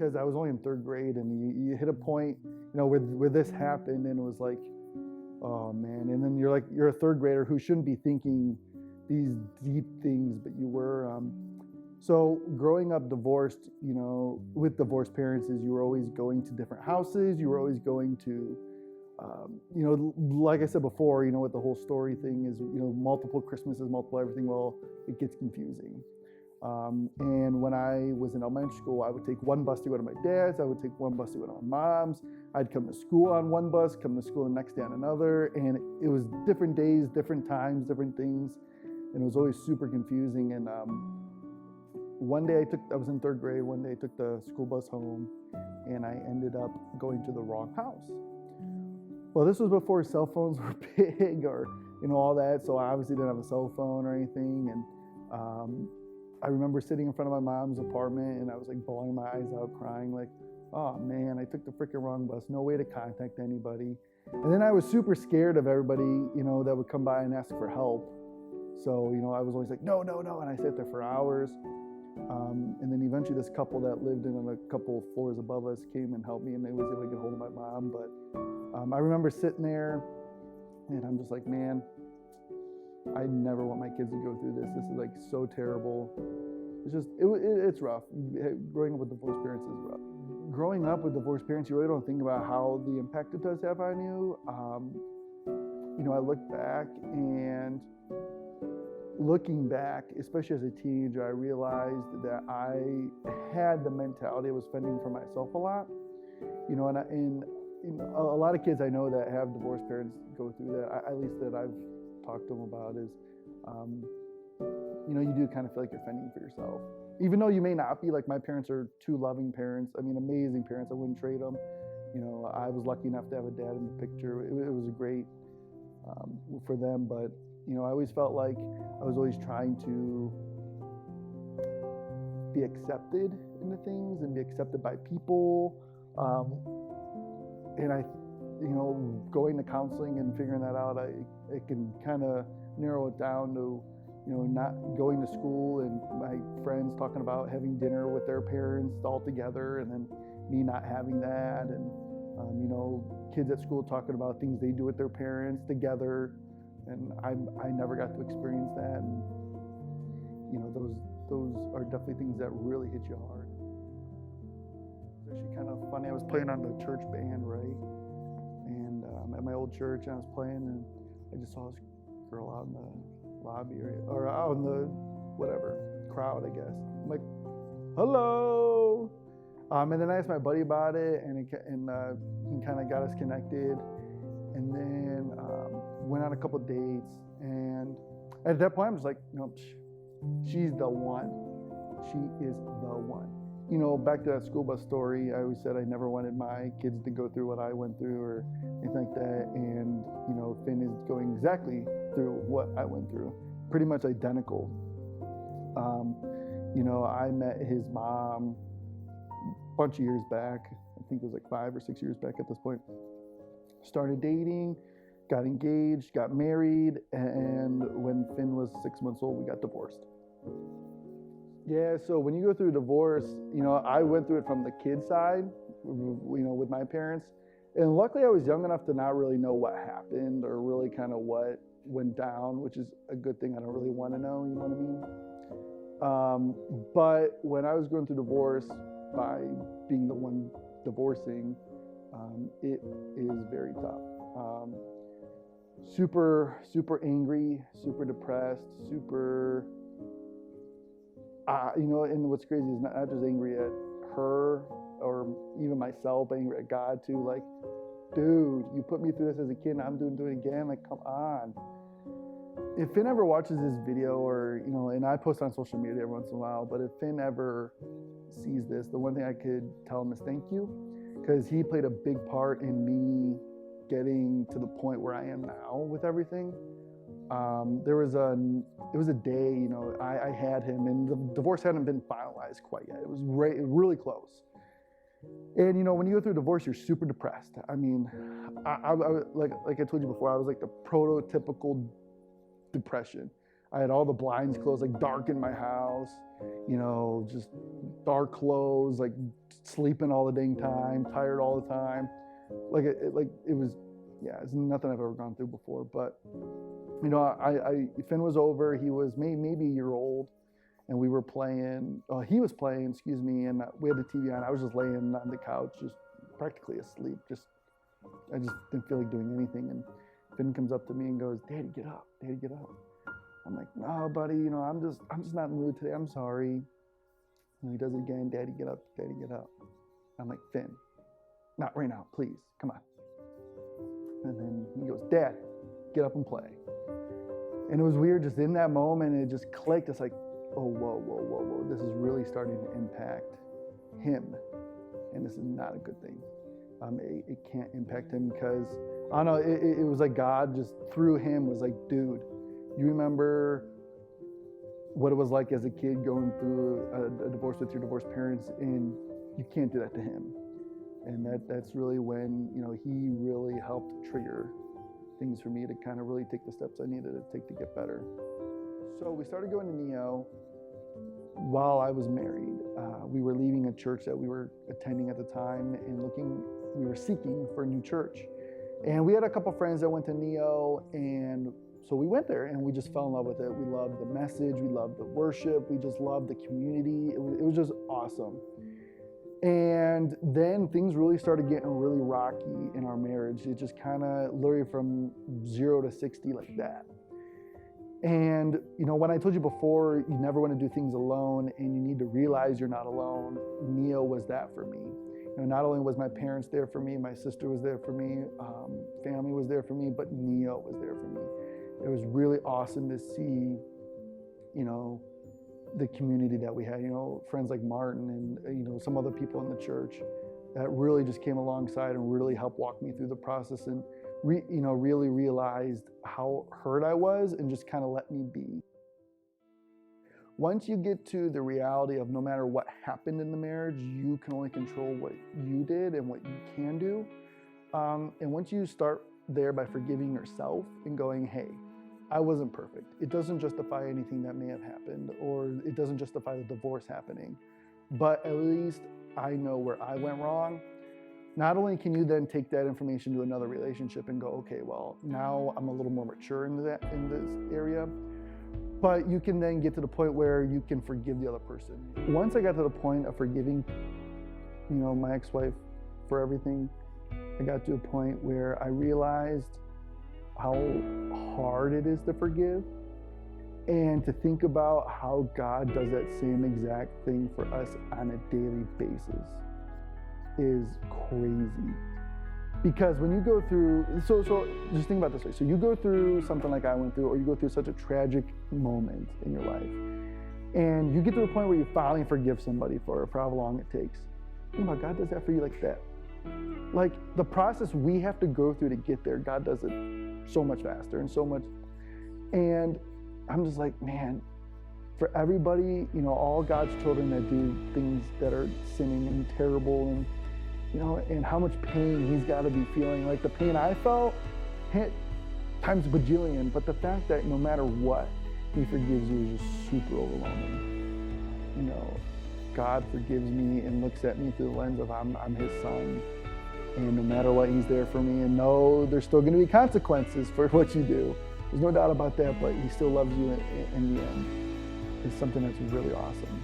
because I was only in third grade, and you hit a point, where this happened, and it was like, oh man. And then you're a third grader who shouldn't be thinking these deep things, but you were. So growing up divorced, with divorced parents, is you were always going to different houses. You were always going to, like I said before, with the whole story thing is, multiple Christmases, multiple everything. Well, it gets confusing. And when I was in elementary school, I would take one bus to go to my dad's. I would take one bus to go to my mom's. I'd come to school on one bus, come to school the next day on another. And it was different days, different times, different things. And it was always super confusing. And one day I was in third grade. One day I took the school bus home, and I ended up going to the wrong house. Well, this was before cell phones were big or, all that. So I obviously didn't have a cell phone or anything. And I remember sitting in front of my mom's apartment, and I was like bawling my eyes out, crying like, oh man, I took the freaking wrong bus. No way to contact anybody. And then I was super scared of everybody, that would come by and ask for help. So, I was always like, no. And I sat there for hours. And then eventually this couple that lived in a couple floors above us came and helped me, and they was able to get hold of my mom. But I remember sitting there, and I'm just like, man, I never want my kids to go through this. This is like so terrible. It's rough. Growing up with divorced parents is rough. Growing up with divorced parents, you really don't think about how the impact it does have on you. I look back, and looking back, especially as a teenager, I realized that I had the mentality I was fending for myself a lot. And a lot of kids I know that have divorced parents go through that. At least that I've talked to them about is, you do kind of feel like you're fending for yourself. Even though you may not be, like my parents are two loving parents. I mean, amazing parents. I wouldn't trade them. I was lucky enough to have a dad in the picture. It was a great for them, but I always felt like I was always trying to be accepted into things and be accepted by people. And I, going to counseling and figuring that out, it can kind of narrow it down to, not going to school and my friends talking about having dinner with their parents all together, and then me not having that, and kids at school talking about things they do with their parents together, and I never got to experience that. And those are definitely things that really hit you hard. It's actually kind of funny. I was playing on the church band, right? And at my old church, I was playing, and I just saw this girl out in the lobby or out in the crowd, I guess. I'm like, hello. And then I asked my buddy about it, and he kind of got us connected. And then went on a couple dates, and at that point, I'm just like, no, she's the one. She is the one. Back to that school bus story, I always said I never wanted my kids to go through what I went through or anything like that. And, Finn is going exactly through what I went through, pretty much identical. I met his mom a bunch of years back. I think it was like 5 or 6 years back at this point. Started dating, got engaged, got married, and when Finn was 6 months old, we got divorced. Yeah, so when you go through a divorce, I went through it from the kid side, with my parents. And luckily I was young enough to not really know what happened or really kind of what went down, which is a good thing. I don't really want to know, you know what I mean? But when I was going through divorce, by being the one divorcing, it is very tough. Super angry, super depressed, super, and what's crazy is not just angry at her or even myself, angry at God too. Like, dude, you put me through this as a kid and I'm doing it again. Like, come on. If Finn ever watches this video or, and I post on social media every once in a while, but if Finn ever sees this, the one thing I could tell him is thank you, because he played a big part in me getting to the point where I am now with everything. It was a day, I had him, and the divorce hadn't been finalized quite yet. It was really close. And when you go through a divorce, you're super depressed. I mean, I like I told you before, I was like the prototypical depression. I had all the blinds closed, like dark in my house, just dark clothes, like sleeping all the dang time, tired all the time. It's nothing I've ever gone through before. But, Finn was over. He was maybe a year old, and we were playing. He was playing, and we had the TV on. I was just laying on the couch, just practically asleep. I just didn't feel like doing anything. And Finn comes up to me and goes, "Daddy, get up! Daddy, get up!" I'm like, "No, buddy. I'm just not in the mood today. I'm sorry." And he does it again. "Daddy, get up! Daddy, get up!" I'm like, "Finn, not right now, please. Come on." And then he goes, "Dad, get up and play." And it was weird, just in that moment, it just clicked. It's like, oh, whoa. This is really starting to impact him. And this is not a good thing. It can't impact him because, I don't know, it was like God just through him was like, dude, you remember what it was like as a kid going through a divorce with your divorced parents, and you can't do that to him. And that's really when, he really helped trigger things for me to kind of really take the steps I needed to take to get better. So we started going to Neo while I was married. We were leaving a church that we were attending at the time and we were seeking for a new church. And we had a couple friends that went to Neo, and so we went there and we just fell in love with it. We loved the message, we loved the worship, we just loved the community. It was just awesome. And then things really started getting really rocky in our marriage. It just kind of literally from 0 to 60 like that. And, when I told you before, you never want to do things alone and you need to realize you're not alone, Neo was that for me. Not only was my parents there for me, my sister was there for me, family was there for me, but Neo was there for me. It was really awesome to see, the community that we had, friends like Martin and, some other people in the church that really just came alongside and really helped walk me through the process and, really realized how hurt I was and just kind of let me be. Once you get to the reality of no matter what happened in the marriage, you can only control what you did and what you can do. And once you start there by forgiving yourself and going, hey, I wasn't perfect. It doesn't justify anything that may have happened, or it doesn't justify the divorce happening. But at least I know where I went wrong. Not only can you then take that information to another relationship and go, okay, well, now I'm a little more mature in this area, but you can then get to the point where you can forgive the other person. Once I got to the point of forgiving, my ex-wife for everything, I got to a point where I realized how hard it is to forgive, and to think about how God does that same exact thing for us on a daily basis is crazy. Because when you go through, so just think about it this way. So you go through something like I went through, or you go through such a tragic moment in your life, and you get to the point where you finally forgive somebody for however long it takes. Think about God does that for you like that. Like the process we have to go through to get there, God does it so much faster and so much. And I'm just like, man, for everybody, all God's children that do things that are sinning and terrible, and and how much pain he's got to be feeling. Like the pain I felt times bajillion, but the fact that no matter what, he forgives you is just super overwhelming. God forgives me and looks at me through the lens of I'm his son. And no matter what, he's there for me. And no, there's still going to be consequences for what you do. There's no doubt about that, but he still loves you in the end. It's something that's really awesome.